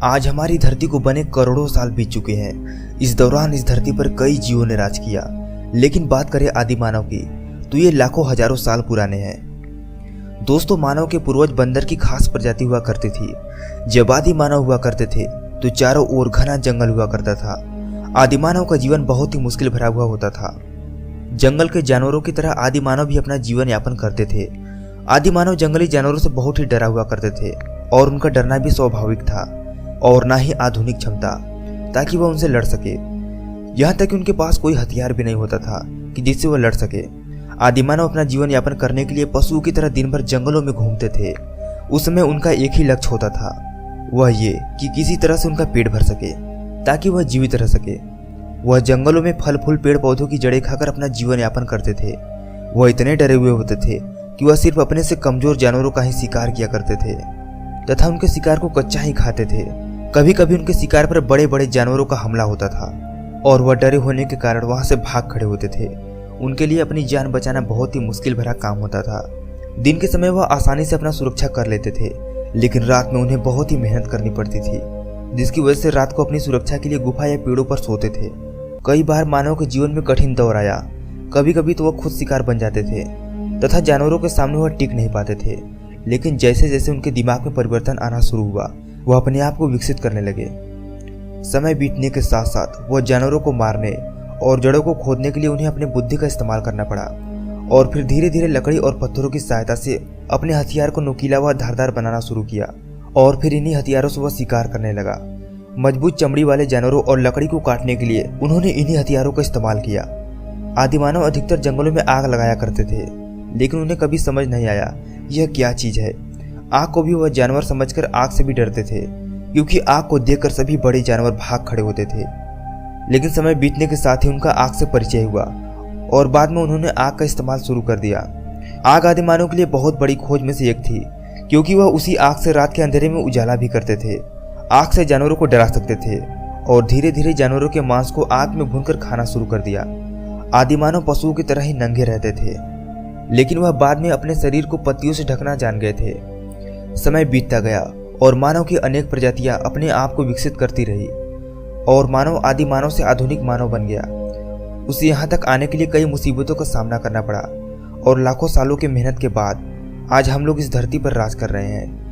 आज हमारी धरती को बने करोड़ों साल बीत चुके हैं। इस दौरान इस धरती पर कई जीवों ने राज किया, लेकिन बात करें आदि मानव की तो ये लाखों हजारों साल पुराने हैं। दोस्तों, मानव के पूर्वज बंदर की खास प्रजाति हुआ करती थी। जब आदि मानव हुआ करते थे तो चारों ओर घना जंगल हुआ करता था। आदि मानव का जीवन बहुत ही मुश्किल भरा हुआ होता था। जंगल के जानवरों की तरह आदि मानव भी अपना जीवन यापन करते थे। आदि मानव जंगली जानवरों से बहुत ही डरा हुआ करते थे और उनका डरना भी स्वाभाविक था और ना ही आधुनिक क्षमता ताकि वह उनसे लड़ सके। यहाँ तक कि उनके पास कोई हथियार भी नहीं होता था कि जिससे वह लड़ सके। आदि मानव अपना जीवन यापन करने के लिए पशुओं की तरह दिन भर जंगलों में घूमते थे। उस समय उनका एक ही लक्ष्य होता था, वह ये कि किसी तरह से उनका पेट भर सके ताकि वह जीवित रह सके। वह जंगलों में फल फूल पेड़ पौधों की जड़ें खाकर अपना जीवन यापन करते थे। वह इतने डरे हुए होते थे कि वह सिर्फ अपने से कमजोर जानवरों का ही शिकार किया करते थे तथा उनके शिकार को कच्चा ही खाते थे। कभी कभी उनके शिकार पर बड़े बड़े जानवरों का हमला होता था और वह डरे होने के कारण वहां से भाग खड़े होते थे। उनके लिए अपनी जान बचाना बहुत ही मुश्किल भरा काम होता था। दिन के समय वह आसानी से अपना सुरक्षा कर लेते थे, लेकिन रात में उन्हें बहुत ही मेहनत करनी पड़ती थी, जिसकी वजह से रात को अपनी सुरक्षा के लिए गुफा या पेड़ों पर सोते थे। कई बार मानव के जीवन में कठिन दौर आया। कभी कभी तो वह खुद शिकार बन जाते थे तथा जानवरों के सामने वह टिक नहीं पाते थे। लेकिन जैसे जैसे उनके दिमाग में परिवर्तन आना शुरू हुआ, वह अपने आप को विकसित करने लगे। समय बीतने के साथ साथ वह जानवरों को मारने और जड़ों को खोदने के लिए उन्हें अपने बुद्धि का इस्तेमाल करना पड़ा और फिर धीरे धीरे लकड़ी और पत्थरों की सहायता से अपने हथियार को नुकीला व धारदार बनाना शुरू किया और फिर इन्हीं हथियारों से वह शिकार करने लगा। मजबूत चमड़ी वाले जानवरों और लकड़ी को काटने के लिए उन्होंने इन्हीं हथियारों का इस्तेमाल किया। आदिमानव अधिकतर जंगलों में आग लगाया करते थे, लेकिन उन्हें कभी समझ नहीं आया यह क्या चीज है। आग को भी वह जानवर समझकर आग से भी डरते थे, क्योंकि आग को देखकर सभी बड़े जानवर भाग खड़े होते थे। लेकिन समय बीतने के साथ ही उनका आग से परिचय हुआ और बाद में उन्होंने आग का इस्तेमाल शुरू कर दिया। आग आदिमानव के लिए बहुत बड़ी खोज में से एक थी, क्योंकि वह उसी आग से रात के अंधेरे में उजाला भी करते थे। आग से जानवरों को डरा सकते थे और धीरे धीरे जानवरों के मांस को आग में भूनकर खाना शुरू कर दिया। आदिमानव पशुओं की तरह ही नंगे रहते थे, लेकिन वह बाद में अपने शरीर को पत्तियों से ढकना जान गए थे। समय बीतता गया और मानव की अनेक प्रजातियां अपने आप को विकसित करती रही और मानव आदि मानव से आधुनिक मानव बन गया। उसे यहाँ तक आने के लिए कई मुसीबतों का सामना करना पड़ा और लाखों सालों की मेहनत के बाद आज हम लोग इस धरती पर राज कर रहे हैं।